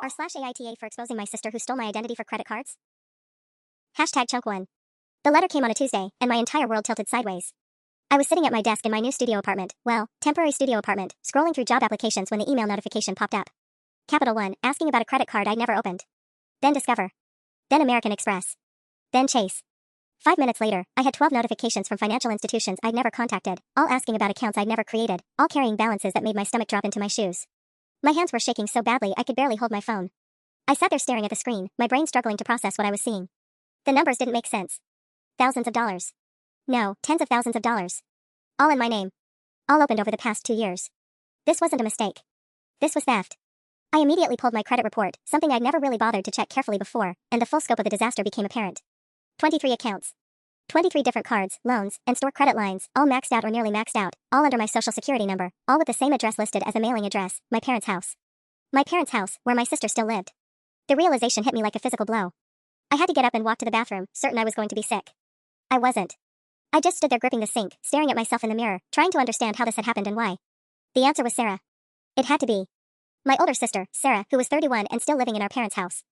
r/AITA for exposing my sister who stole my identity for credit cards? Hashtag chunk 1. The letter came on a Tuesday, and my entire world tilted sideways. I was sitting at my desk in my new studio apartment, temporary studio apartment, scrolling through job applications when the email notification popped up. Capital One, asking about a credit card I'd never opened. Then Discover. Then American Express. Then Chase. 5 minutes later, I had 12 notifications from financial institutions I'd never contacted, all asking about accounts I'd never created, all carrying balances that made my stomach drop into my shoes. My hands were shaking so badly I could barely hold my phone. I sat there staring at the screen, my brain struggling to process what I was seeing. The numbers didn't make sense. Thousands of dollars. No, tens of thousands of dollars. All in my name. All opened over the past 2 years. This wasn't a mistake. This was theft. I immediately pulled my credit report, something I'd never really bothered to check carefully before, and the full scope of the disaster became apparent. 23 accounts. 23 different cards, loans, and store credit lines, all maxed out or nearly maxed out, all under my social security number, all with the same address listed as a mailing address, my parents' house. My parents' house, where my sister still lived. The realization hit me like a physical blow. I had to get up and walk to the bathroom, certain I was going to be sick. I wasn't. I just stood there gripping the sink, staring at myself in the mirror, trying to understand how this had happened and why. The answer was Sarah. It had to be. My older sister, Sarah, who was 31 and still living in our parents' house.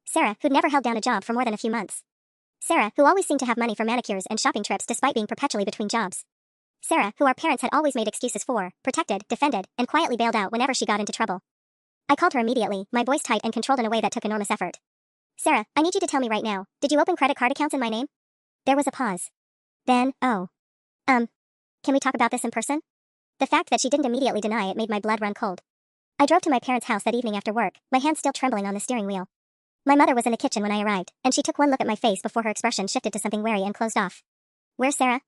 Sarah, who'd never held down a job for more than a few months. Sarah, who always seemed to have money for manicures and shopping trips despite being perpetually between jobs. Sarah, who our parents had always made excuses for, protected, defended, and quietly bailed out whenever she got into trouble. I called her immediately, my voice tight and controlled in a way that took enormous effort. Sarah, I need you to tell me right now, did you open credit card accounts in my name? There was a pause. Then, can we talk about this in person? The fact that she didn't immediately deny it made my blood run cold. I drove to my parents' house that evening after work, my hands still trembling on the steering wheel. My mother was in the kitchen when I arrived, and she took one look at my face before her expression shifted to something wary and closed off. Where's Sarah?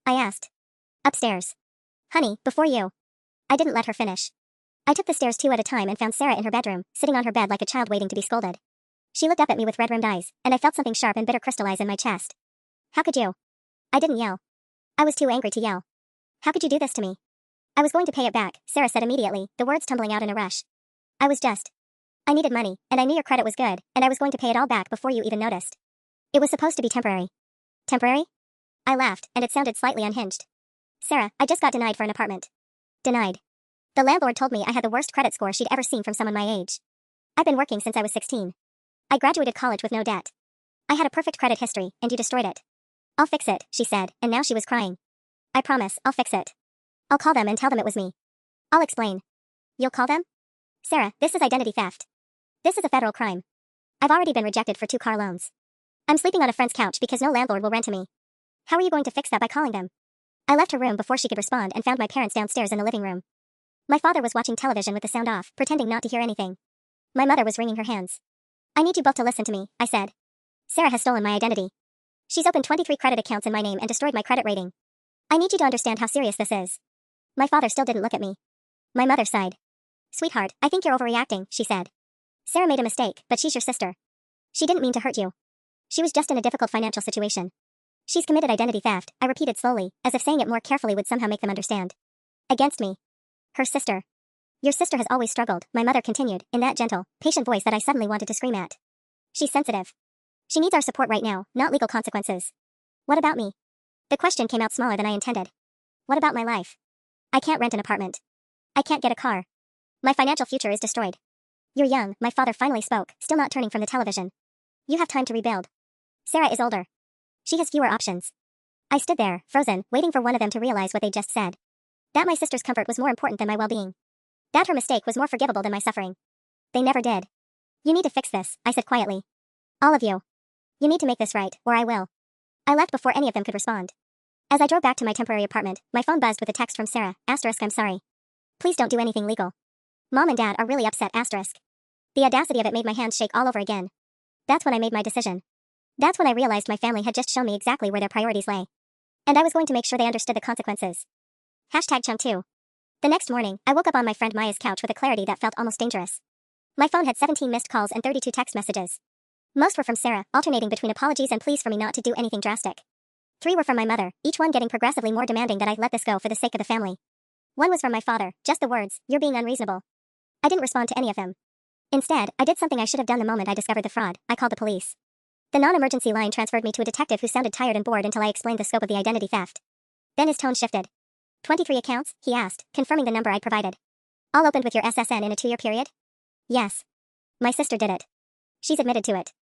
I asked. Upstairs. Honey, before you. I didn't let her finish. I took the stairs 2 at a time and found Sarah in her bedroom, sitting on her bed like a child waiting to be scolded. She looked up at me with red-rimmed eyes, and I felt something sharp and bitter crystallize in my chest. How could you? I didn't yell. I was too angry to yell. How could you do this to me? I was going to pay it back, Sarah said immediately, the words tumbling out in a rush. I needed money, and I knew your credit was good, and I was going to pay it all back before you even noticed. It was supposed to be temporary. Temporary? I laughed, and it sounded slightly unhinged. Sarah, I just got denied for an apartment. Denied. The landlord told me I had the worst credit score she'd ever seen from someone my age. I've been working since I was 16. I graduated college with no debt. I had a perfect credit history, and you destroyed it. I'll fix it, she said, and now she was crying. I promise, I'll fix it. I'll call them and tell them it was me. I'll explain. You'll call them? Sarah, this is identity theft. This is a federal crime. I've already been rejected for 2 car loans. I'm sleeping on a friend's couch because no landlord will rent to me. How are you going to fix that by calling them? I left her room before she could respond and found my parents downstairs in the living room. My father was watching television with the sound off, pretending not to hear anything. My mother was wringing her hands. I need you both to listen to me, I said. Sarah has stolen my identity. She's opened 23 credit accounts in my name and destroyed my credit rating. I need you to understand how serious this is. My father still didn't look at me. My mother sighed. Sweetheart, I think you're overreacting, she said. Sarah made a mistake, but she's your sister. She didn't mean to hurt you. She was just in a difficult financial situation. She's committed identity theft, I repeated slowly, as if saying it more carefully would somehow make them understand. Against me. Her sister. Your sister has always struggled, my mother continued, in that gentle, patient voice that I suddenly wanted to scream at. She's sensitive. She needs our support right now, not legal consequences. What about me? The question came out smaller than I intended. What about my life? I can't rent an apartment. I can't get a car. My financial future is destroyed. You're young, my father finally spoke, still not turning from the television. You have time to rebuild. Sarah is older. She has fewer options. I stood there, frozen, waiting for one of them to realize what they just said. That my sister's comfort was more important than my well-being. That her mistake was more forgivable than my suffering. They never did. You need to fix this, I said quietly. All of you. You need to make this right, or I will. I left before any of them could respond. As I drove back to my temporary apartment, my phone buzzed with a text from Sarah, *, I'm sorry. Please don't do anything legal. Mom and Dad are really upset, *. The audacity of it made my hands shake all over again. That's when I made my decision. That's when I realized my family had just shown me exactly where their priorities lay. And I was going to make sure they understood the consequences. Chunk 2. The next morning, I woke up on my friend Maya's couch with a clarity that felt almost dangerous. My phone had 17 missed calls and 32 text messages. Most were from Sarah, alternating between apologies and pleas for me not to do anything drastic. 3 were from my mother, each one getting progressively more demanding that I let this go for the sake of the family. 1 was from my father, just the words, "You're being unreasonable." I didn't respond to any of them. Instead, I did something I should have done the moment I discovered the fraud. I called the police. The non-emergency line transferred me to a detective who sounded tired and bored until I explained the scope of the identity theft. Then his tone shifted. 23 accounts, he asked, confirming the number I'd provided. All opened with your SSN in a 2-year period? Yes. My sister did it. She's admitted to it.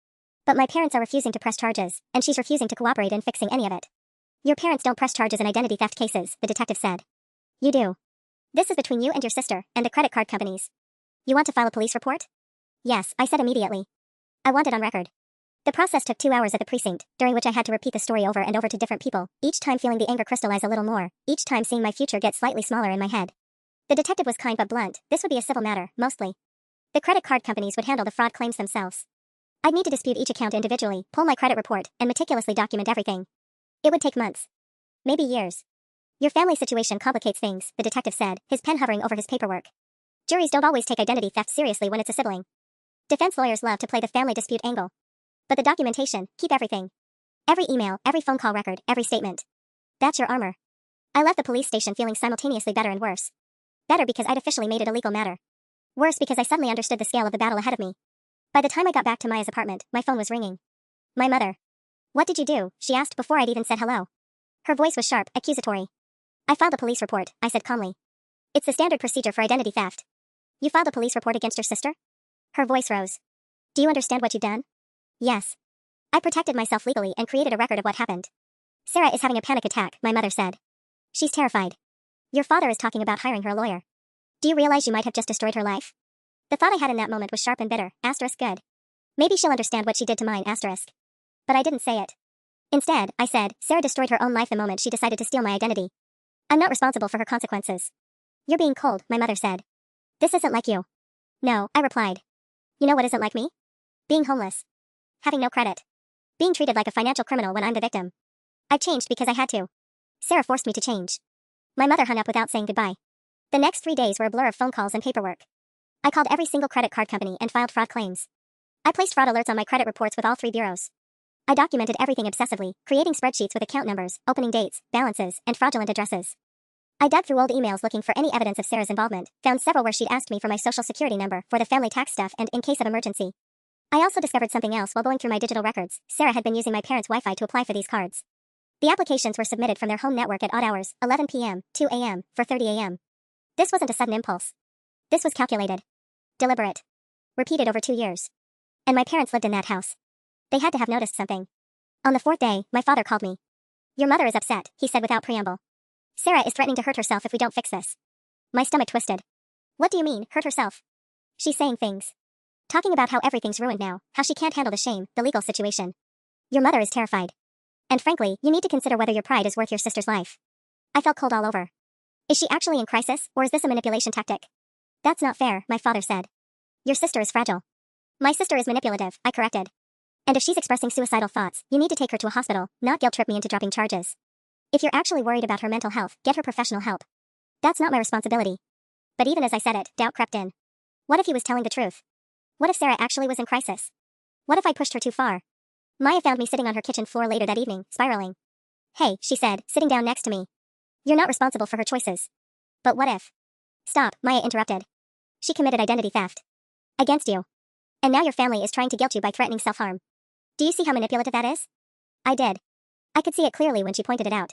But my parents are refusing to press charges, and she's refusing to cooperate in fixing any of it. Your parents don't press charges in identity theft cases, the detective said. You do. This is between you and your sister, and the credit card companies. You want to file a police report? Yes, I said immediately. I want it on record. The process took 2 hours at the precinct, during which I had to repeat the story over and over to different people, each time feeling the anger crystallize a little more, each time seeing my future get slightly smaller in my head. The detective was kind but blunt. This would be a civil matter, mostly. The credit card companies would handle the fraud claims themselves. I'd need to dispute each account individually, pull my credit report, and meticulously document everything. It would take months. Maybe years. Your family situation complicates things, the detective said, his pen hovering over his paperwork. Juries don't always take identity theft seriously when it's a sibling. Defense lawyers love to play the family dispute angle. But the documentation, keep everything. Every email, every phone call record, every statement. That's your armor. I left the police station feeling simultaneously better and worse. Better because I'd officially made it a legal matter. Worse because I suddenly understood the scale of the battle ahead of me. By the time I got back to Maya's apartment, my phone was ringing. My mother. What did you do? She asked before I'd even said hello. Her voice was sharp, accusatory. I filed a police report, I said calmly. It's the standard procedure for identity theft. You filed a police report against your sister? Her voice rose. Do you understand what you've done? Yes. I protected myself legally and created a record of what happened. Sarah is having a panic attack, my mother said. She's terrified. Your father is talking about hiring her a lawyer. Do you realize you might have just destroyed her life? The thought I had in that moment was sharp and bitter, asterisk good. Maybe she'll understand what she did to mine, asterisk. But I didn't say it. Instead, I said, Sarah destroyed her own life the moment she decided to steal my identity. I'm not responsible for her consequences. You're being cold, my mother said. This isn't like you. No, I replied. You know what isn't like me? Being homeless. Having no credit. Being treated like a financial criminal when I'm the victim. I've changed because I had to. Sarah forced me to change. My mother hung up without saying goodbye. The next 3 days were a blur of phone calls and paperwork. I called every single credit card company and filed fraud claims. I placed fraud alerts on my credit reports with all 3 bureaus. I documented everything obsessively, creating spreadsheets with account numbers, opening dates, balances, and fraudulent addresses. I dug through old emails looking for any evidence of Sarah's involvement, found several where she'd asked me for my social security number for the family tax stuff and in case of emergency. I also discovered something else while going through my digital records. Sarah had been using my parents' Wi-Fi to apply for these cards. The applications were submitted from their home network at odd hours, 11 p.m., 2 a.m., 4:30 a.m. This wasn't a sudden impulse. This was calculated. Deliberate. Repeated over 2 years. And my parents lived in that house. They had to have noticed something. On the 4th day, my father called me. Your mother is upset, he said without preamble. Sarah is threatening to hurt herself if we don't fix this. My stomach twisted. What do you mean, hurt herself? She's saying things. Talking about how everything's ruined now, how she can't handle the shame, the legal situation. Your mother is terrified. And frankly, you need to consider whether your pride is worth your sister's life. I felt cold all over. Is she actually in crisis, or is this a manipulation tactic? That's not fair, my father said. Your sister is fragile. My sister is manipulative, I corrected. And if she's expressing suicidal thoughts, you need to take her to a hospital, not guilt trip me into dropping charges. If you're actually worried about her mental health, get her professional help. That's not my responsibility. But even as I said it, doubt crept in. What if he was telling the truth? What if Sarah actually was in crisis? What if I pushed her too far? Maya found me sitting on her kitchen floor later that evening, spiraling. Hey, she said, sitting down next to me. You're not responsible for her choices. But what if? Stop, Maya interrupted. She committed identity theft. Against you. And now your family is trying to guilt you by threatening self-harm. Do you see how manipulative that is? I did. I could see it clearly when she pointed it out.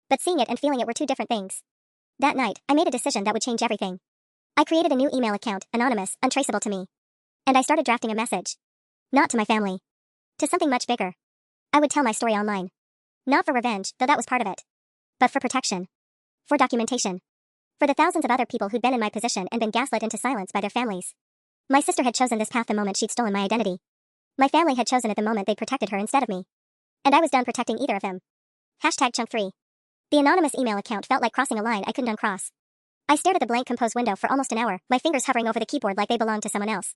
But seeing it and feeling it were 2 different things. That night, I made a decision that would change everything. I created a new email account, anonymous, untraceable to me. And I started drafting a message. Not to my family. To something much bigger. I would tell my story online. Not for revenge, though that was part of it. But for protection. For documentation. For the thousands of other people who'd been in my position and been gaslit into silence by their families. My sister had chosen this path the moment she'd stolen my identity. My family had chosen it the moment they'd protected her instead of me. And I was done protecting either of them. #chunk3. The anonymous email account felt like crossing a line I couldn't uncross. I stared at the blank composed window for almost an hour, my fingers hovering over the keyboard like they belonged to someone else.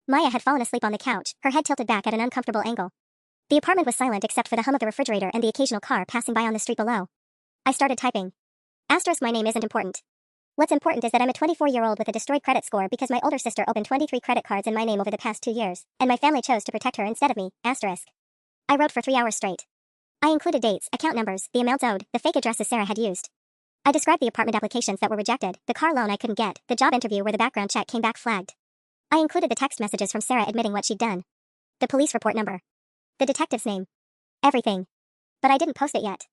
Maya had fallen asleep on the couch, her head tilted back at an uncomfortable angle. The apartment was silent except for the hum of the refrigerator and the occasional car passing by on the street below. I started typing. Asterisk, my name isn't important. What's important is that I'm a 24-year-old with a destroyed credit score because my older sister opened 23 credit cards in my name over the past 2 years, and my family chose to protect her instead of me, asterisk. I wrote for 3 hours straight. I included dates, account numbers, the amounts owed, the fake addresses Sarah had used. I described the apartment applications that were rejected, the car loan I couldn't get, the job interview where the background check came back flagged. I included the text messages from Sarah admitting what she'd done. The police report number. The detective's name. Everything. But I didn't post it yet.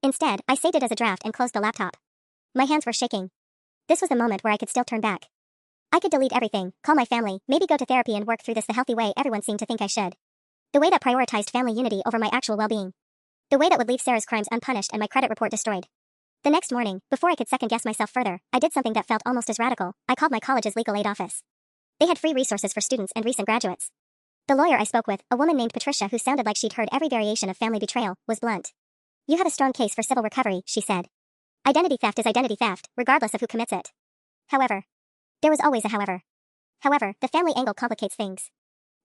Instead, I saved it as a draft and closed the laptop. My hands were shaking. This was the moment where I could still turn back. I could delete everything, call my family, maybe go to therapy and work through this the healthy way everyone seemed to think I should. The way that prioritized family unity over my actual well-being. The way that would leave Sarah's crimes unpunished and my credit report destroyed. The next morning, before I could second-guess myself further, I did something that felt almost as radical. I called my college's legal aid office. They had free resources for students and recent graduates. The lawyer I spoke with, a woman named Patricia who sounded like she'd heard every variation of family betrayal, was blunt. "You have a strong case for civil recovery," she said. "Identity theft is identity theft, regardless of who commits it." However. There was always a however. However, the family angle complicates things.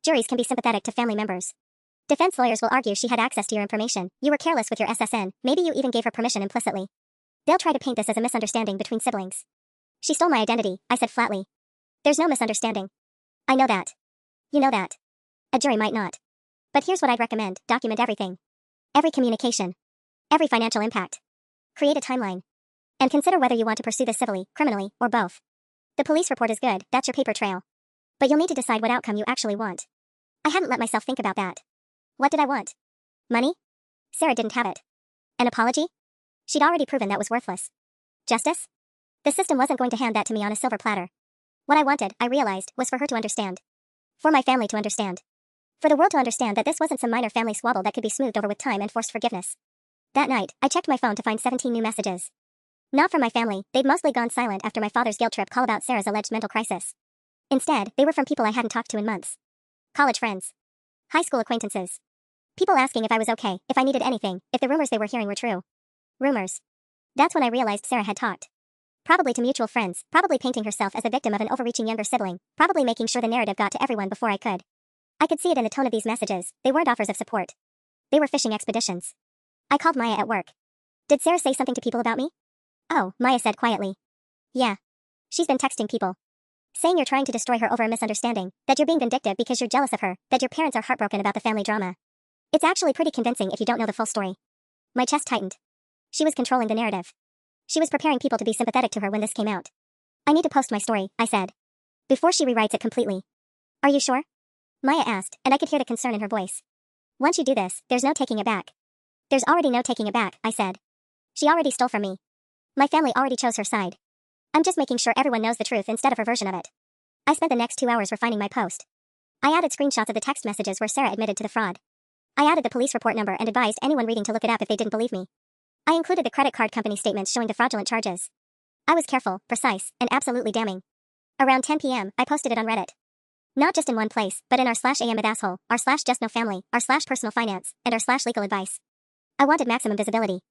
Juries can be sympathetic to family members. Defense lawyers will argue she had access to your information, you were careless with your SSN, maybe you even gave her permission implicitly. They'll try to paint this as a misunderstanding between siblings. "She stole my identity," I said flatly. "There's no misunderstanding." "I know that." "You know that." "A jury might not. But here's what I'd recommend, document everything. Every communication. Every financial impact. Create a timeline. And consider whether you want to pursue this civilly, criminally, or both. The police report is good, that's your paper trail. But you'll need to decide what outcome you actually want." I hadn't let myself think about that. What did I want? Money? Sarah didn't have it. An apology? She'd already proven that was worthless. Justice? The system wasn't going to hand that to me on a silver platter. What I wanted, I realized, was for her to understand. For my family to understand. For the world to understand that this wasn't some minor family squabble that could be smoothed over with time and forced forgiveness. That night, I checked my phone to find 17 new messages. Not from my family, they'd mostly gone silent after my father's guilt trip call about Sarah's alleged mental crisis. Instead, they were from people I hadn't talked to in months. College friends. High school acquaintances. People asking if I was okay, if I needed anything, if the rumors they were hearing were true. Rumors. That's when I realized Sarah had talked. Probably to mutual friends, probably painting herself as the victim of an overreaching younger sibling, probably making sure the narrative got to everyone before I could. I could see it in the tone of these messages, they weren't offers of support. They were fishing expeditions. I called Maya at work. "Did Sarah say something to people about me?" "Oh," Maya said quietly. "Yeah. She's been texting people. Saying you're trying to destroy her over a misunderstanding, that you're being vindictive because you're jealous of her, that your parents are heartbroken about the family drama. It's actually pretty convincing if you don't know the full story." My chest tightened. She was controlling the narrative. She was preparing people to be sympathetic to her when this came out. "I need to post my story," I said. "Before she rewrites it completely." "Are you sure?" Maya asked, and I could hear the concern in her voice. "Once you do this, there's no taking it back." "There's already no taking it back," I said. "She already stole from me. My family already chose her side. I'm just making sure everyone knows the truth instead of her version of it." I spent the next 2 hours refining my post. I added screenshots of the text messages where Sarah admitted to the fraud. I added the police report number and advised anyone reading to look it up if they didn't believe me. I included the credit card company statements showing the fraudulent charges. I was careful, precise, and absolutely damning. Around 10 p.m., I posted it on Reddit. Not just in one place, but in r/am@asshole, r/justnofamily, r/personal finance, and r/legal advice. I wanted maximum visibility.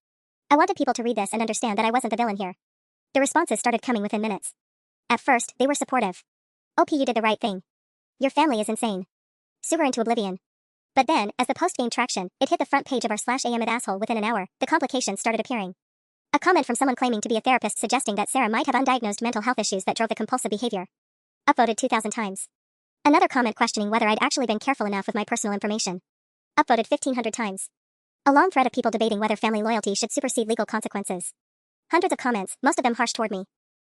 I wanted people to read this and understand that I wasn't the villain here. The responses started coming within minutes. At first, they were supportive. "OP, you did the right thing. Your family is insane. Sue her into oblivion." But then, as the post gained traction, it hit the front page of r/am@asshole within an hour, the complications started appearing. A comment from someone claiming to be a therapist suggesting that Sarah might have undiagnosed mental health issues that drove the compulsive behavior. Upvoted 2,000 times. Another comment questioning whether I'd actually been careful enough with my personal information. Upvoted 1,500 times. A long thread of people debating whether family loyalty should supersede legal consequences. Hundreds of comments, most of them harsh toward me.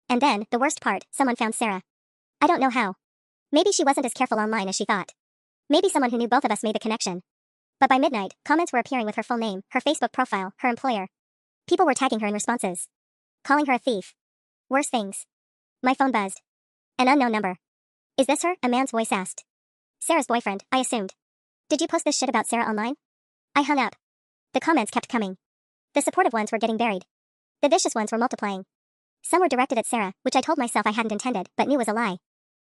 And then, the worst part, someone found Sarah. I don't know how. Maybe she wasn't as careful online as she thought. Maybe someone who knew both of us made the connection. But by midnight, comments were appearing with her full name, her Facebook profile, her employer. People were tagging her in responses. Calling her a thief. Worse things. My phone buzzed. An unknown number. "Is this her?" a man's voice asked. Sarah's boyfriend, I assumed. "Did you post this shit about Sarah online?" I hung up. The comments kept coming. The supportive ones were getting buried. The vicious ones were multiplying. Some were directed at Sarah, which I told myself I hadn't intended, but knew was a lie.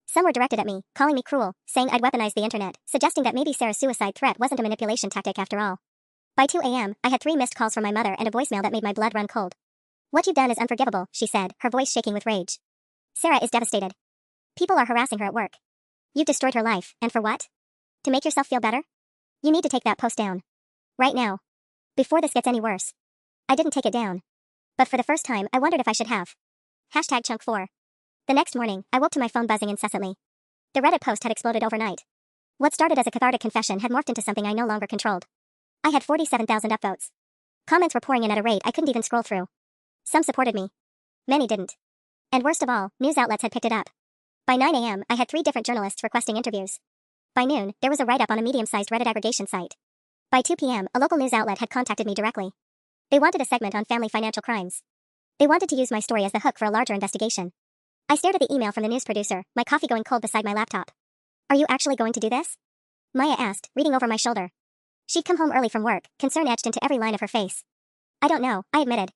Some were directed at me, calling me cruel, saying I'd weaponized the internet, suggesting that maybe Sarah's suicide threat wasn't a manipulation tactic after all. By 2 a.m., I had 3 missed calls from my mother and a voicemail that made my blood run cold. "What you've done is unforgivable," she said, her voice shaking with rage. "Sarah is devastated. People are harassing her at work. You've destroyed her life, and for what? To make yourself feel better? You need to take that post down. Right now. Before this gets any worse." I didn't take it down. But for the first time, I wondered if I should have. #chunk4. The next morning, I woke to my phone buzzing incessantly. The Reddit post had exploded overnight. What started as a cathartic confession had morphed into something I no longer controlled. I had 47,000 upvotes. Comments were pouring in at a rate I couldn't even scroll through. Some supported me. Many didn't. And worst of all, news outlets had picked it up. By 9 a.m., I had 3 different journalists requesting interviews. By noon, there was a write-up on a medium-sized Reddit aggregation site. By 2 p.m., a local news outlet had contacted me directly. They wanted a segment on family financial crimes. They wanted to use my story as the hook for a larger investigation. I stared at the email from the news producer, my coffee going cold beside my laptop. Are you actually going to do this? Maya asked, reading over my shoulder. She'd come home early from work, concern etched into every line of her face. I don't know, I admitted.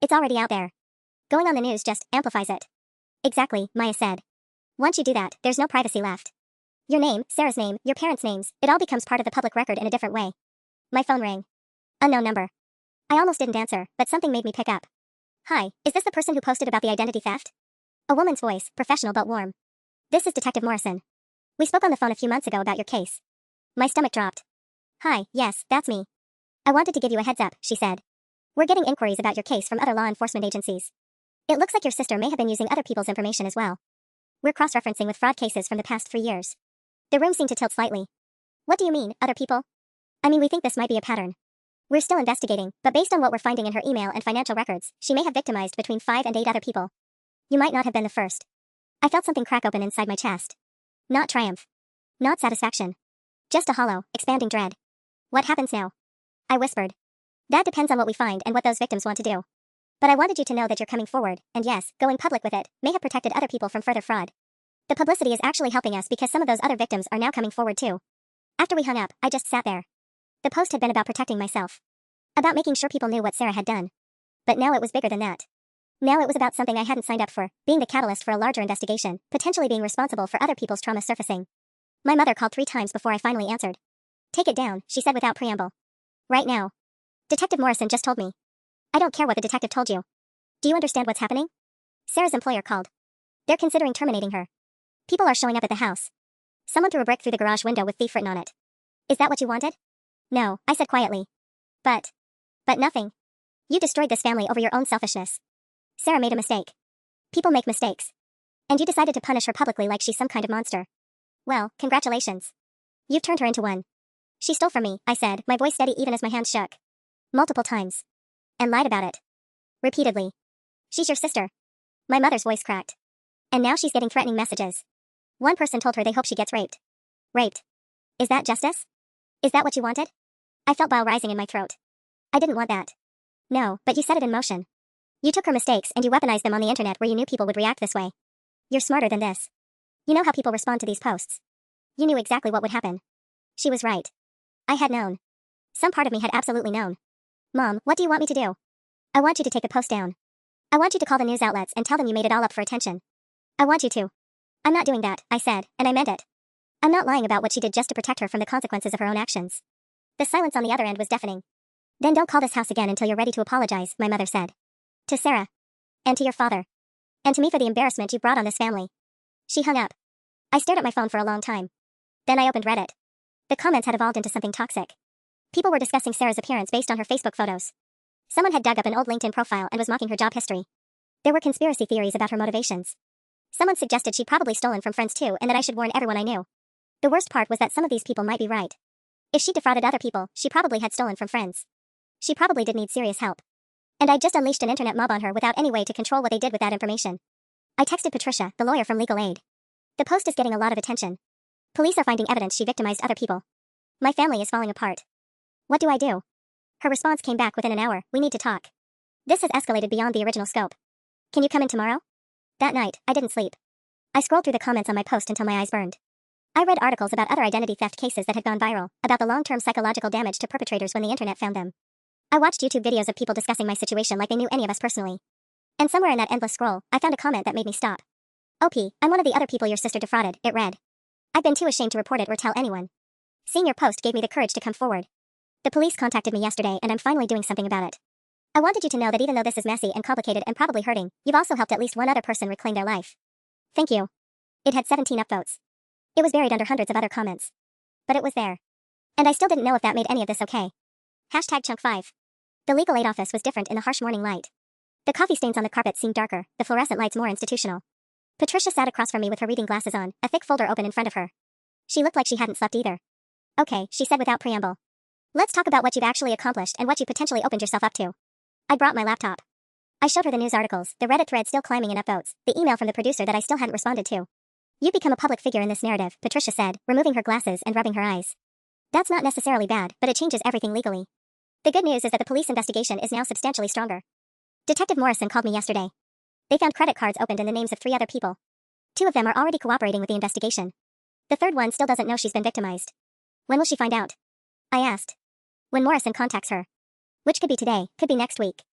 It's already out there. Going on the news just amplifies it. Exactly, Maya said. Once you do that, there's no privacy left. Your name, Sarah's name, your parents' names, it all becomes part of the public record in a different way. My phone rang. Unknown number. I almost didn't answer, but something made me pick up. Hi, is this the person who posted about the identity theft? A woman's voice, professional but warm. This is Detective Morrison. We spoke on the phone a few months ago about your case. My stomach dropped. Hi, yes, that's me. I wanted to give you a heads up, she said. We're getting inquiries about your case from other law enforcement agencies. It looks like your sister may have been using other people's information as well. We're cross-referencing with fraud cases from the past 3 years. The room seemed to tilt slightly. What do you mean, other people? I mean, we think this might be a pattern. We're still investigating, but based on what we're finding in her email and financial records, she may have victimized between 5 and 8 other people. You might not have been the first. I felt something crack open inside my chest. Not triumph. Not satisfaction. Just a hollow, expanding dread. What happens now? I whispered. That depends on what we find and what those victims want to do. But I wanted you to know that you're coming forward, and yes, going public with it may have protected other people from further fraud. The publicity is actually helping us because some of those other victims are now coming forward too. After we hung up, I just sat there. The post had been about protecting myself. About making sure people knew what Sarah had done. But now it was bigger than that. Now it was about something I hadn't signed up for, being the catalyst for a larger investigation, potentially being responsible for other people's trauma surfacing. My mother called 3 times before I finally answered. Take it down, she said without preamble. Right now. Detective Morrison just told me. I don't care what the detective told you. Do you understand what's happening? Sarah's employer called. They're considering terminating her. People are showing up at the house. Someone threw a brick through the garage window with thief written on it. Is that what you wanted? No, I said quietly. But nothing. You destroyed this family over your own selfishness. Sarah made a mistake. People make mistakes. And you decided to punish her publicly like she's some kind of monster. Well, congratulations. You've turned her into one. She stole from me, I said, my voice steady even as my hands shook. Multiple times. And lied about it. Repeatedly. She's your sister. My mother's voice cracked. And now she's getting threatening messages. One person told her they hope she gets raped. Raped. Is that justice? Is that what you wanted? I felt bile rising in my throat. I didn't want that. No, but you set it in motion. You took her mistakes and you weaponized them on the internet where you knew people would react this way. You're smarter than this. You know how people respond to these posts. You knew exactly what would happen. She was right. I had known. Some part of me had absolutely known. Mom, what do you want me to do? I want you to take the post down. I want you to call the news outlets and tell them you made it all up for attention. I want you to. I'm not doing that, I said, and I meant it. I'm not lying about what she did just to protect her from the consequences of her own actions. The silence on the other end was deafening. Then don't call this house again until you're ready to apologize, my mother said. To Sarah. And to your father. And to me for the embarrassment you brought on this family. She hung up. I stared at my phone for a long time. Then I opened Reddit. The comments had evolved into something toxic. People were discussing Sarah's appearance based on her Facebook photos. Someone had dug up an old LinkedIn profile and was mocking her job history. There were conspiracy theories about her motivations. Someone suggested she'd probably stolen from friends too and that I should warn everyone I knew. The worst part was that some of these people might be right. If she defrauded other people, she probably had stolen from friends. She probably did need serious help. And I'd just unleashed an internet mob on her without any way to control what they did with that information. I texted Patricia, the lawyer from Legal Aid. The post is getting a lot of attention. Police are finding evidence she victimized other people. My family is falling apart. What do I do? Her response came back within an hour, we need to talk. This has escalated beyond the original scope. Can you come in tomorrow? That night, I didn't sleep. I scrolled through the comments on my post until my eyes burned. I read articles about other identity theft cases that had gone viral, about the long-term psychological damage to perpetrators when the internet found them. I watched YouTube videos of people discussing my situation like they knew any of us personally. And somewhere in that endless scroll, I found a comment that made me stop. OP, I'm one of the other people your sister defrauded, it read. I've been too ashamed to report it or tell anyone. Seeing your post gave me the courage to come forward. The police contacted me yesterday and I'm finally doing something about it. I wanted you to know that even though this is messy and complicated and probably hurting, you've also helped at least one other person reclaim their life. Thank you. It had 17 upvotes. It was buried under hundreds of other comments. But it was there. And I still didn't know if that made any of this okay. #Chunk5. The legal aid office was different in the harsh morning light. The coffee stains on the carpet seemed darker, the fluorescent lights more institutional. Patricia sat across from me with her reading glasses on, a thick folder open in front of her. She looked like she hadn't slept either. Okay, she said without preamble. Let's talk about what you've actually accomplished and what you potentially opened yourself up to. I brought my laptop. I showed her the news articles, the Reddit thread still climbing in upvotes, the email from the producer that I still hadn't responded to. You've become a public figure in this narrative, Patricia said, removing her glasses and rubbing her eyes. That's not necessarily bad, but it changes everything legally. The good news is that the police investigation is now substantially stronger. Detective Morrison called me yesterday. They found credit cards opened in the names of 3 other people. 2 of them are already cooperating with the investigation. The third one still doesn't know she's been victimized. When will she find out? I asked. When Morrison contacts her. Which could be today, could be next week.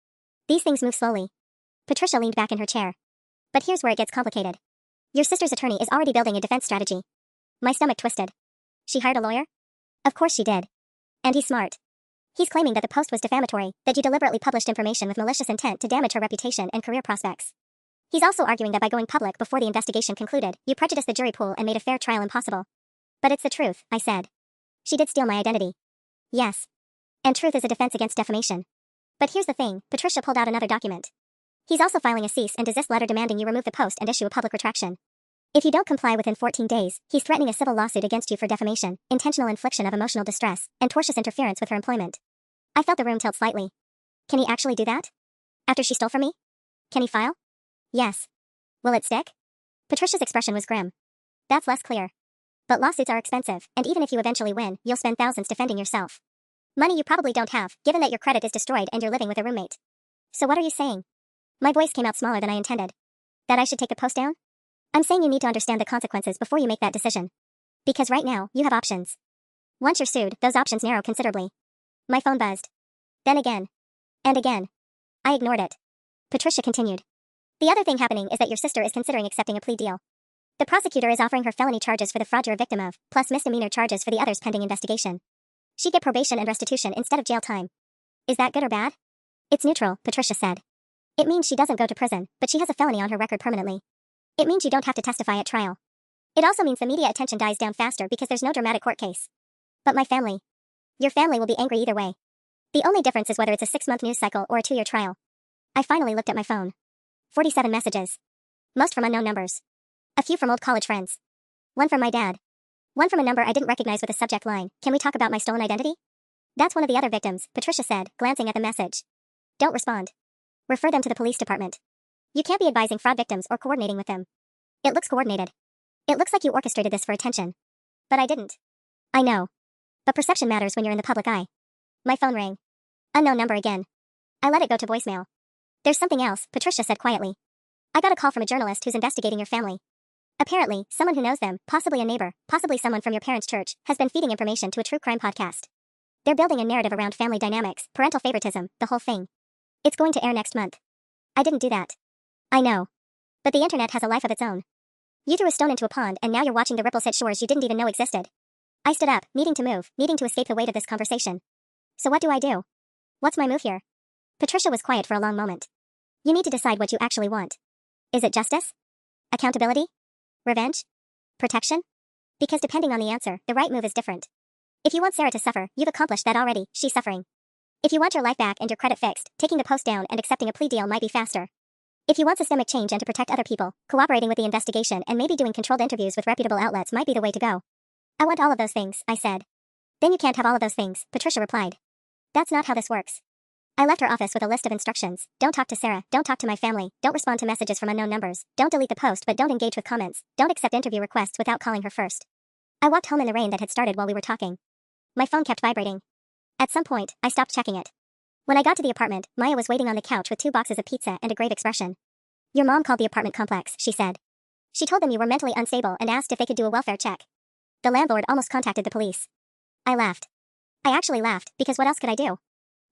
These things move slowly. Patricia leaned back in her chair. But here's where it gets complicated. Your sister's attorney is already building a defense strategy. My stomach twisted. She hired a lawyer? Of course she did. And he's smart. He's claiming that the post was defamatory, that you deliberately published information with malicious intent to damage her reputation and career prospects. He's also arguing that by going public before the investigation concluded, you prejudiced the jury pool and made a fair trial impossible. But it's the truth, I said. She did steal my identity. Yes. And truth is a defense against defamation. But here's the thing, Patricia pulled out another document. He's also filing a cease and desist letter demanding you remove the post and issue a public retraction. If you don't comply within 14 days, he's threatening a civil lawsuit against you for defamation, intentional infliction of emotional distress, and tortious interference with her employment. I felt the room tilt slightly. Can he actually do that? After she stole from me? Can he file? Yes. Will it stick? Patricia's expression was grim. That's less clear. But lawsuits are expensive, and even if you eventually win, you'll spend thousands defending yourself. Money you probably don't have, given that your credit is destroyed and you're living with a roommate. So what are you saying? My voice came out smaller than I intended. That I should take the post down? I'm saying you need to understand the consequences before you make that decision. Because right now, you have options. Once you're sued, those options narrow considerably. My phone buzzed. Then again. And again. I ignored it. Patricia continued. The other thing happening is that your sister is considering accepting a plea deal. The prosecutor is offering her felony charges for the fraud you're a victim of, plus misdemeanor charges for the others pending investigation. She'd get probation and restitution instead of jail time. Is that good or bad? It's neutral, Patricia said. It means she doesn't go to prison, but she has a felony on her record permanently. It means you don't have to testify at trial. It also means the media attention dies down faster because there's no dramatic court case. But my family. Your family will be angry either way. The only difference is whether it's a 6-month news cycle or a 2-year trial. I finally looked at my phone. 47 messages. Most from unknown numbers. A few from old college friends. One from my dad. One from a number I didn't recognize with a subject line, "Can we talk about my stolen identity?" That's one of the other victims, Patricia said, glancing at the message. Don't respond. Refer them to the police department. You can't be advising fraud victims or coordinating with them. It looks coordinated. It looks like you orchestrated this for attention. But I didn't. I know. But perception matters when you're in the public eye. My phone rang. Unknown number again. I let it go to voicemail. There's something else, Patricia said quietly. I got a call from a journalist who's investigating your family. Apparently, someone who knows them, possibly a neighbor, possibly someone from your parents' church, has been feeding information to a true crime podcast. They're building a narrative around family dynamics, parental favoritism, the whole thing. It's going to air next month. I didn't do that. I know. But the internet has a life of its own. You threw a stone into a pond and now you're watching the ripples hit shores you didn't even know existed. I stood up, needing to move, needing to escape the weight of this conversation. So what do I do? What's my move here? Patricia was quiet for a long moment. You need to decide what you actually want. Is it justice? Accountability? Revenge? Protection? Because depending on the answer, the right move is different. If you want Sarah to suffer, you've accomplished that already, she's suffering. If you want your life back and your credit fixed, taking the post down and accepting a plea deal might be faster. If you want systemic change and to protect other people, cooperating with the investigation and maybe doing controlled interviews with reputable outlets might be the way to go. I want all of those things, I said. Then you can't have all of those things, Patricia replied. That's not how this works. I left her office with a list of instructions. Don't talk to Sarah, don't talk to my family, don't respond to messages from unknown numbers, don't delete the post but don't engage with comments, don't accept interview requests without calling her first. I walked home in the rain that had started while we were talking. My phone kept vibrating. At some point, I stopped checking it. When I got to the apartment, Maya was waiting on the couch with 2 boxes of pizza and a grave expression. Your mom called the apartment complex, she said. She told them you were mentally unstable and asked if they could do a welfare check. The landlord almost contacted the police. I laughed. I actually laughed, because what else could I do?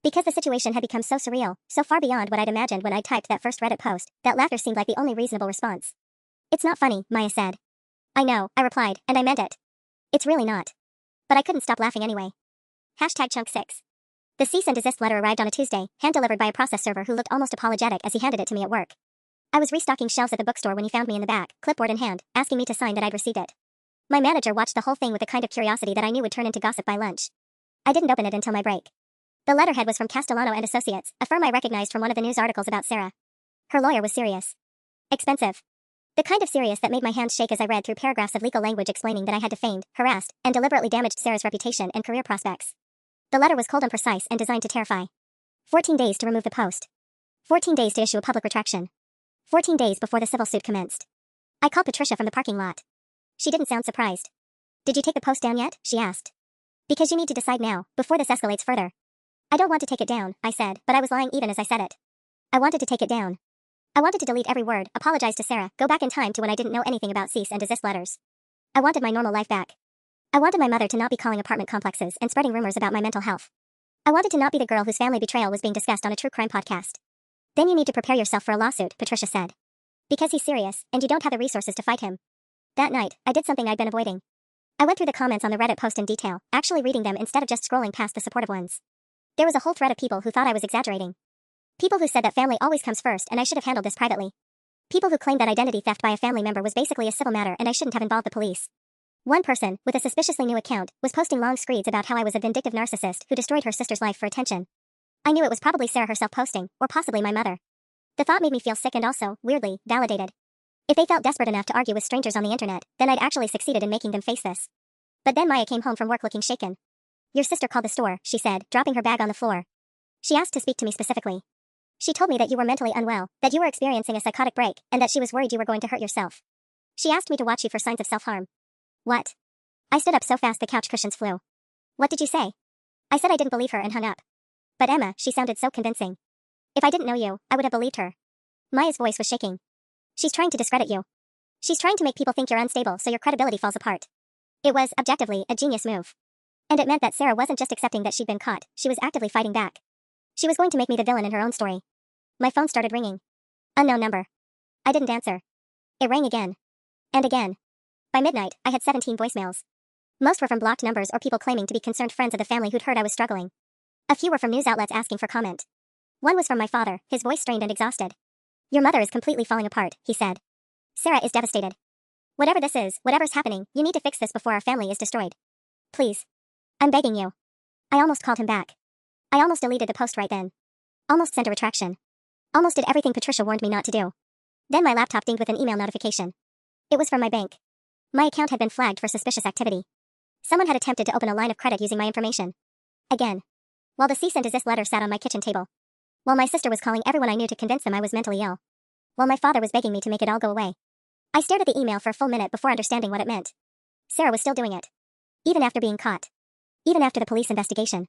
Because the situation had become so surreal, so far beyond what I'd imagined when I typed that first Reddit post, that laughter seemed like the only reasonable response. It's not funny, Maya said. I know, I replied, and I meant it. It's really not. But I couldn't stop laughing anyway. #Chunk6. The cease and desist letter arrived on a Tuesday, hand-delivered by a process server who looked almost apologetic as he handed it to me at work. I was restocking shelves at the bookstore when he found me in the back, clipboard in hand, asking me to sign that I'd received it. My manager watched the whole thing with the kind of curiosity that I knew would turn into gossip by lunch. I didn't open it until my break. The letterhead was from Castellano and Associates, a firm I recognized from one of the news articles about Sarah. Her lawyer was serious. Expensive. The kind of serious that made my hands shake as I read through paragraphs of legal language explaining that I had defamed, harassed, and deliberately damaged Sarah's reputation and career prospects. The letter was cold and precise and designed to terrify. 14 days to remove the post. 14 days to issue a public retraction. 14 days before the civil suit commenced. I called Patricia from the parking lot. She didn't sound surprised. Did you take the post down yet? She asked. Because you need to decide now, before this escalates further. I don't want to take it down, I said, but I was lying even as I said it. I wanted to take it down. I wanted to delete every word, apologize to Sarah, go back in time to when I didn't know anything about cease and desist letters. I wanted my normal life back. I wanted my mother to not be calling apartment complexes and spreading rumors about my mental health. I wanted to not be the girl whose family betrayal was being discussed on a true crime podcast. Then you need to prepare yourself for a lawsuit, Patricia said. Because he's serious, and you don't have the resources to fight him. That night, I did something I'd been avoiding. I went through the comments on the Reddit post in detail, actually reading them instead of just scrolling past the supportive ones. There was a whole thread of people who thought I was exaggerating. People who said that family always comes first and I should have handled this privately. People who claimed that identity theft by a family member was basically a civil matter and I shouldn't have involved the police. One person, with a suspiciously new account, was posting long screeds about how I was a vindictive narcissist who destroyed her sister's life for attention. I knew it was probably Sarah herself posting, or possibly my mother. The thought made me feel sick and also, weirdly, validated. If they felt desperate enough to argue with strangers on the internet, then I'd actually succeeded in making them face this. But then Maya came home from work looking shaken. Your sister called the store, she said, dropping her bag on the floor. She asked to speak to me specifically. She told me that you were mentally unwell, that you were experiencing a psychotic break, and that she was worried you were going to hurt yourself. She asked me to watch you for signs of self-harm. What? I stood up so fast the couch cushions flew. What did you say? I said I didn't believe her and hung up. But Emma, she sounded so convincing. If I didn't know you, I would have believed her. Maya's voice was shaking. She's trying to discredit you. She's trying to make people think you're unstable so your credibility falls apart. It was, objectively, a genius move. And it meant that Sarah wasn't just accepting that she'd been caught, she was actively fighting back. She was going to make me the villain in her own story. My phone started ringing. Unknown number. I didn't answer. It rang again. And again. By midnight, I had 17 voicemails. Most were from blocked numbers or people claiming to be concerned friends of the family who'd heard I was struggling. A few were from news outlets asking for comment. One was from my father, his voice strained and exhausted. Your mother is completely falling apart, he said. Sarah is devastated. Whatever this is, whatever's happening, you need to fix this before our family is destroyed. Please. I'm begging you. I almost called him back. I almost deleted the post right then. Almost sent a retraction. Almost did everything Patricia warned me not to do. Then my laptop dinged with an email notification. It was from my bank. My account had been flagged for suspicious activity. Someone had attempted to open a line of credit using my information. Again. While the cease and desist letter sat on my kitchen table. While my sister was calling everyone I knew to convince them I was mentally ill. While my father was begging me to make it all go away. I stared at the email for a full minute before understanding what it meant. Sarah was still doing it. Even after being caught. Even after the police investigation.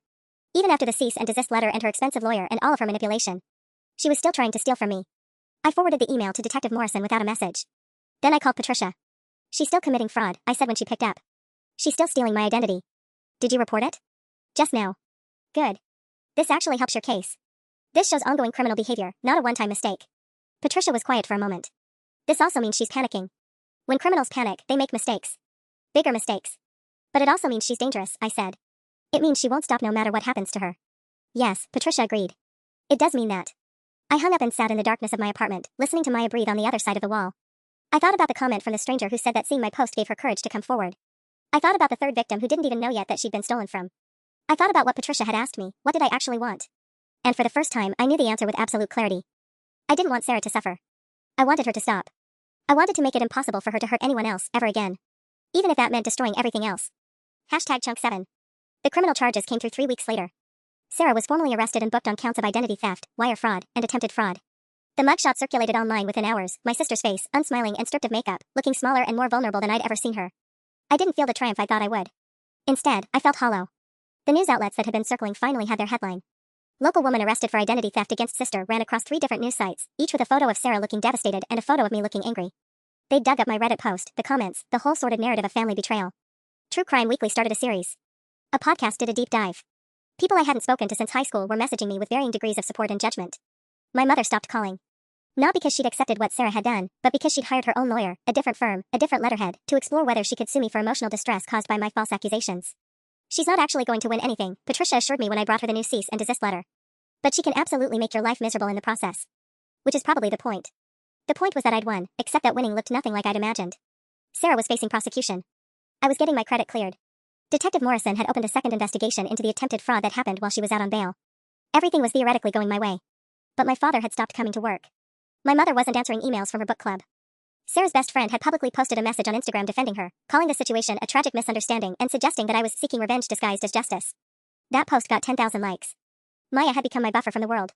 Even after the cease and desist letter and her expensive lawyer and all of her manipulation. She was still trying to steal from me. I forwarded the email to Detective Morrison without a message. Then I called Patricia. She's still committing fraud, I said when she picked up. She's still stealing my identity. Did you report it? Just now. Good. This actually helps your case. This shows ongoing criminal behavior, not a one-time mistake. Patricia was quiet for a moment. This also means she's panicking. When criminals panic, they make mistakes. Bigger mistakes. But it also means she's dangerous, I said. It means she won't stop no matter what happens to her. Yes, Patricia agreed. It does mean that. I hung up and sat in the darkness of my apartment, listening to Maya breathe on the other side of the wall. I thought about the comment from the stranger who said that seeing my post gave her courage to come forward. I thought about the third victim who didn't even know yet that she'd been stolen from. I thought about what Patricia had asked me, what did I actually want? And for the first time, I knew the answer with absolute clarity. I didn't want Sarah to suffer. I wanted her to stop. I wanted to make it impossible for her to hurt anyone else, ever again. Even if that meant destroying everything else. #Chunk7. The criminal charges came through 3 weeks later. Sarah was formally arrested and booked on counts of identity theft, wire fraud, and attempted fraud. The mugshot circulated online within hours, my sister's face, unsmiling and stripped of makeup, looking smaller and more vulnerable than I'd ever seen her. I didn't feel the triumph I thought I would. Instead, I felt hollow. The news outlets that had been circling finally had their headline. Local woman arrested for identity theft against sister ran across 3 different news sites, each with a photo of Sarah looking devastated and a photo of me looking angry. They dug up my Reddit post, the comments, the whole sordid narrative of family betrayal. True Crime Weekly started a series. A podcast did a deep dive. People I hadn't spoken to since high school were messaging me with varying degrees of support and judgment. My mother stopped calling. Not because she'd accepted what Sarah had done, but because she'd hired her own lawyer, a different firm, a different letterhead, to explore whether she could sue me for emotional distress caused by my false accusations. She's not actually going to win anything, Patricia assured me when I brought her the new cease and desist letter. But she can absolutely make your life miserable in the process. Which is probably the point. The point was that I'd won, except that winning looked nothing like I'd imagined. Sarah was facing prosecution. I was getting my credit cleared. Detective Morrison had opened a second investigation into the attempted fraud that happened while she was out on bail. Everything was theoretically going my way. But my father had stopped coming to work. My mother wasn't answering emails from her book club. Sarah's best friend had publicly posted a message on Instagram defending her, calling the situation a tragic misunderstanding and suggesting that I was seeking revenge disguised as justice. That post got 10,000 likes. Maya had become my buffer from the world.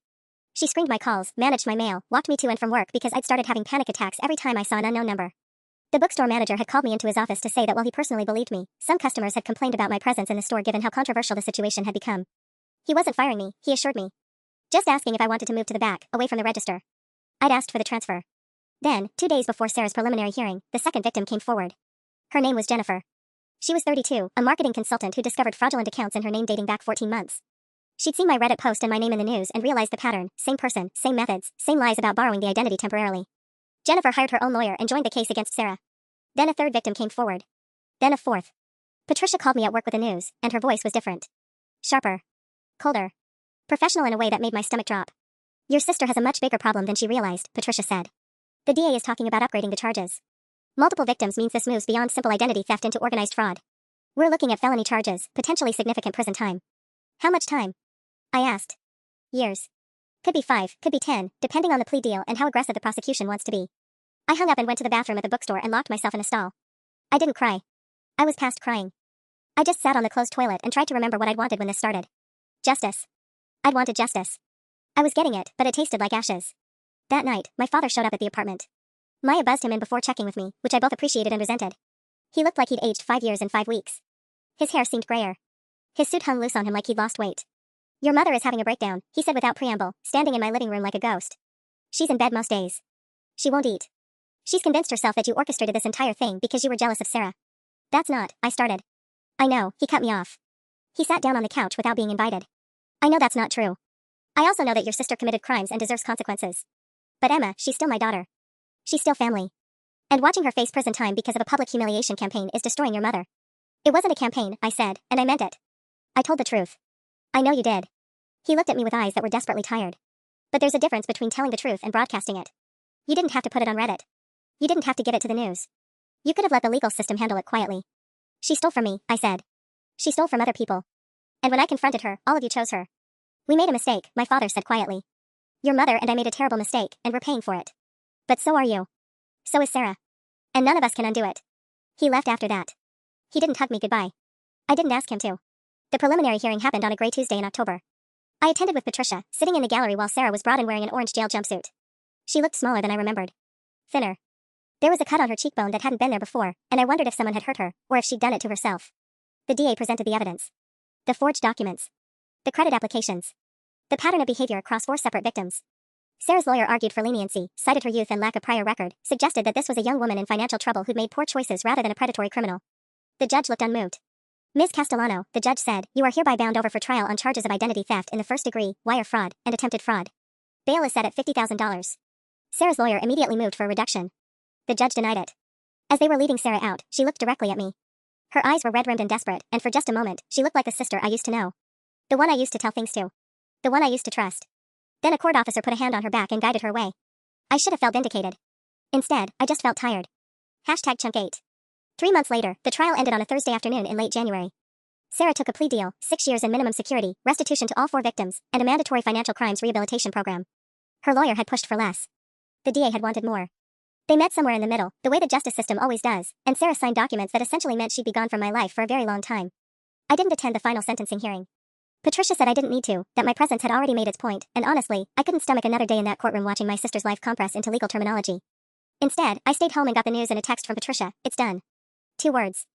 She screened my calls, managed my mail, walked me to and from work because I'd started having panic attacks every time I saw an unknown number. The bookstore manager had called me into his office to say that while he personally believed me, some customers had complained about my presence in the store given how controversial the situation had become. He wasn't firing me, he assured me. Just asking if I wanted to move to the back, away from the register. I'd asked for the transfer. Then, 2 days before Sarah's preliminary hearing, the second victim came forward. Her name was Jennifer. She was 32, a marketing consultant who discovered fraudulent accounts in her name dating back 14 months. She'd seen my Reddit post and my name in the news and realized the pattern: same person, same methods, same lies about borrowing the identity temporarily. Jennifer hired her own lawyer and joined the case against Sarah. Then a third victim came forward. Then a fourth. Patricia called me at work with the news, and her voice was different. Sharper. Colder. Professional in a way that made my stomach drop. Your sister has a much bigger problem than she realized, Patricia said. The DA is talking about upgrading the charges. Multiple victims means this moves beyond simple identity theft into organized fraud. We're looking at felony charges, potentially significant prison time. How much time? I asked. Years. Could be 5, could be 10, depending on the plea deal and how aggressive the prosecution wants to be. I hung up and went to the bathroom at the bookstore and locked myself in a stall. I didn't cry. I was past crying. I just sat on the closed toilet and tried to remember what I'd wanted when this started. Justice. I'd wanted justice. I was getting it, but it tasted like ashes. That night, my father showed up at the apartment. Maya buzzed him in before checking with me, which I both appreciated and resented. He looked like he'd aged 5 years and 5 weeks. His hair seemed grayer. His suit hung loose on him like he'd lost weight. Your mother is having a breakdown, he said without preamble, standing in my living room like a ghost. She's in bed most days. She won't eat. She's convinced herself that you orchestrated this entire thing because you were jealous of Sarah. That's not, I started. I know, he cut me off. He sat down on the couch without being invited. I know that's not true. I also know that your sister committed crimes and deserves consequences. But Emma, she's still my daughter. She's still family. And watching her face prison time because of a public humiliation campaign is destroying your mother. It wasn't a campaign, I said, and I meant it. I told the truth. I know you did. He looked at me with eyes that were desperately tired. But there's a difference between telling the truth and broadcasting it. You didn't have to put it on Reddit. You didn't have to give it to the news. You could have let the legal system handle it quietly. She stole from me, I said. She stole from other people. And when I confronted her, all of you chose her. We made a mistake, my father said quietly. Your mother and I made a terrible mistake, and we're paying for it. But so are you. So is Sarah. And none of us can undo it. He left after that. He didn't hug me goodbye. I didn't ask him to. The preliminary hearing happened on a gray Tuesday in October. I attended with Patricia, sitting in the gallery while Sarah was brought in wearing an orange jail jumpsuit. She looked smaller than I remembered. Thinner. There was a cut on her cheekbone that hadn't been there before, and I wondered if someone had hurt her, or if she'd done it to herself. The DA presented the evidence. The forged documents. The credit applications. The pattern of behavior across 4 separate victims. Sarah's lawyer argued for leniency, cited her youth and lack of prior record, suggested that this was a young woman in financial trouble who'd made poor choices rather than a predatory criminal. The judge looked unmoved. Ms. Castellano, the judge said, you are hereby bound over for trial on charges of identity theft in the first degree, wire fraud, and attempted fraud. Bail is set at $50,000. Sarah's lawyer immediately moved for a reduction. The judge denied it. As they were leading Sarah out, she looked directly at me. Her eyes were red-rimmed and desperate, and for just a moment, she looked like the sister I used to know. The one I used to tell things to. The one I used to trust. Then a court officer put a hand on her back and guided her away. I should have felt vindicated. Instead, I just felt tired. #Chunk8. 3 months later, the trial ended on a Thursday afternoon in late January. Sarah took a plea deal, 6 years in minimum security, restitution to all 4 victims, and a mandatory financial crimes rehabilitation program. Her lawyer had pushed for less. The DA had wanted more. They met somewhere in the middle, the way the justice system always does, and Sarah signed documents that essentially meant she'd be gone from my life for a very long time. I didn't attend the final sentencing hearing. Patricia said I didn't need to, that my presence had already made its point, and honestly, I couldn't stomach another day in that courtroom watching my sister's life compress into legal terminology. Instead, I stayed home and got the news and a text from Patricia, it's done. 2 words.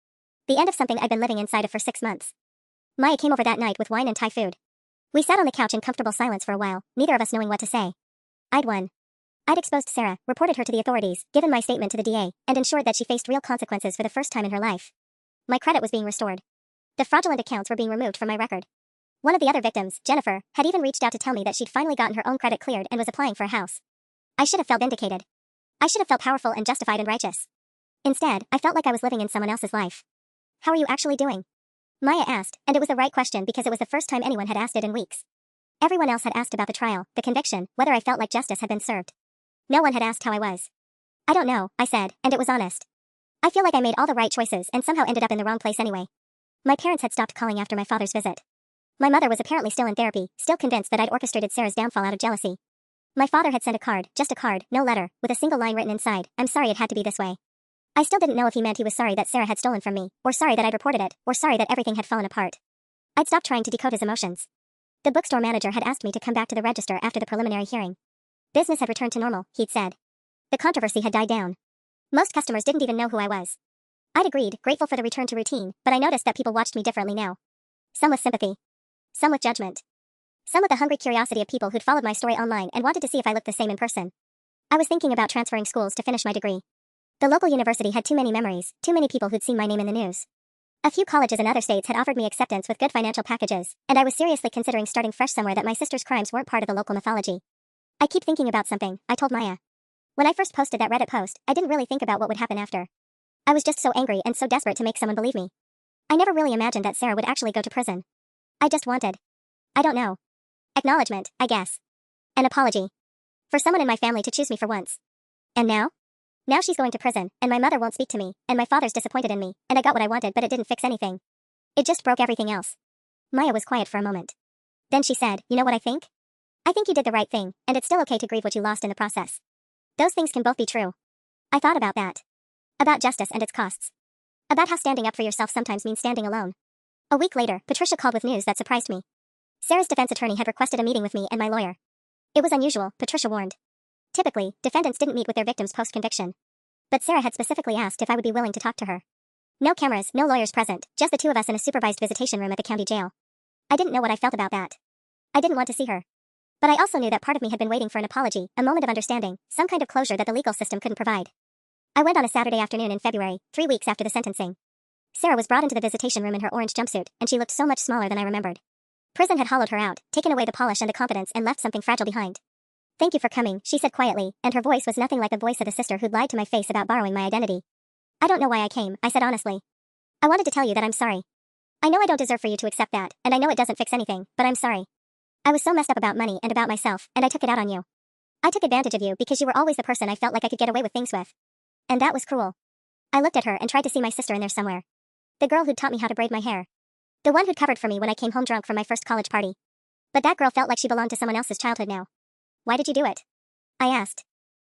The end of something I'd been living inside of for 6 months. Maya came over that night with wine and Thai food. We sat on the couch in comfortable silence for a while, neither of us knowing what to say. I'd won. I'd exposed Sarah, reported her to the authorities, given my statement to the DA, and ensured that she faced real consequences for the first time in her life. My credit was being restored. The fraudulent accounts were being removed from my record. One of the other victims, Jennifer, had even reached out to tell me that she'd finally gotten her own credit cleared and was applying for a house. I should have felt vindicated. I should have felt powerful and justified and righteous. Instead, I felt like I was living in someone else's life. How are you actually doing? Maya asked, and it was the right question because it was the first time anyone had asked it in weeks. Everyone else had asked about the trial, the conviction, whether I felt like justice had been served. No one had asked how I was. I don't know, I said, and it was honest. I feel like I made all the right choices and somehow ended up in the wrong place anyway. My parents had stopped calling after my father's visit. My mother was apparently still in therapy, still convinced that I'd orchestrated Sarah's downfall out of jealousy. My father had sent a card, just a card, no letter, with a single line written inside, I'm sorry it had to be this way. I still didn't know if he meant he was sorry that Sarah had stolen from me, or sorry that I'd reported it, or sorry that everything had fallen apart. I'd stopped trying to decode his emotions. The bookstore manager had asked me to come back to the register after the preliminary hearing. Business had returned to normal, he'd said. The controversy had died down. Most customers didn't even know who I was. I'd agreed, grateful for the return to routine, but I noticed that people watched me differently now. Some with sympathy. Some with judgment. Some with the hungry curiosity of people who'd followed my story online and wanted to see if I looked the same in person. I was thinking about transferring schools to finish my degree. The local university had too many memories, too many people who'd seen my name in the news. A few colleges in other states had offered me acceptance with good financial packages, and I was seriously considering starting fresh somewhere that my sister's crimes weren't part of the local mythology. I keep thinking about something, I told Maya. When I first posted that Reddit post, I didn't really think about what would happen after. I was just so angry and so desperate to make someone believe me. I never really imagined that Sarah would actually go to prison. I just wanted, I don't know, acknowledgement, I guess. An apology. For someone in my family to choose me for once. And now? Now she's going to prison, and my mother won't speak to me, and my father's disappointed in me, and I got what I wanted but it didn't fix anything. It just broke everything else. Maya was quiet for a moment. Then she said, you know what I think? I think you did the right thing, and it's still okay to grieve what you lost in the process. Those things can both be true. I thought about that. About justice and its costs. About how standing up for yourself sometimes means standing alone. A week later, Patricia called with news that surprised me. Sarah's defense attorney had requested a meeting with me and my lawyer. It was unusual, Patricia warned. Typically, defendants didn't meet with their victims post-conviction. But Sarah had specifically asked if I would be willing to talk to her. No cameras, no lawyers present, just the two of us in a supervised visitation room at the county jail. I didn't know what I felt about that. I didn't want to see her. But I also knew that part of me had been waiting for an apology, a moment of understanding, some kind of closure that the legal system couldn't provide. I went on a Saturday afternoon in February, 3 weeks after the sentencing. Sarah was brought into the visitation room in her orange jumpsuit, and she looked so much smaller than I remembered. Prison had hollowed her out, taken away the polish and the confidence and left something fragile behind. Thank you for coming, she said quietly, and her voice was nothing like the voice of the sister who'd lied to my face about borrowing my identity. I don't know why I came, I said honestly. I wanted to tell you that I'm sorry. I know I don't deserve for you to accept that, and I know it doesn't fix anything, but I'm sorry. I was so messed up about money and about myself, and I took it out on you. I took advantage of you because you were always the person I felt like I could get away with things with. And that was cruel. I looked at her and tried to see my sister in there somewhere. The girl who'd taught me how to braid my hair. The one who'd covered for me when I came home drunk from my first college party. But that girl felt like she belonged to someone else's childhood now. Why did you do it? I asked.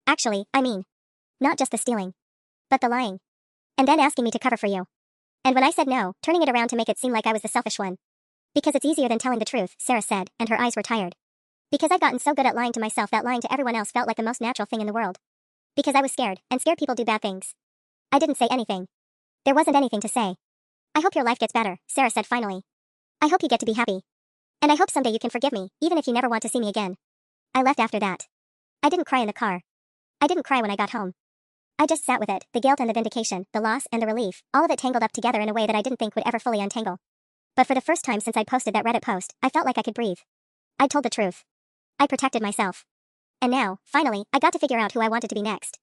Actually, I mean, not just the stealing, but the lying. And then asking me to cover for you. And when I said no, turning it around to make it seem like I was the selfish one. Because it's easier than telling the truth, Sarah said, and her eyes were tired. Because I'd gotten so good at lying to myself that lying to everyone else felt like the most natural thing in the world. Because I was scared, and scared people do bad things. I didn't say anything. There wasn't anything to say. I hope your life gets better, Sarah said finally. I hope you get to be happy. And I hope someday you can forgive me, even if you never want to see me again. I left after that. I didn't cry in the car. I didn't cry when I got home. I just sat with it, the guilt and the vindication, the loss and the relief, all of it tangled up together in a way that I didn't think would ever fully untangle. But for the first time since I'd posted that Reddit post, I felt like I could breathe. I'd told the truth. I protected myself. And now, finally, I got to figure out who I wanted to be next.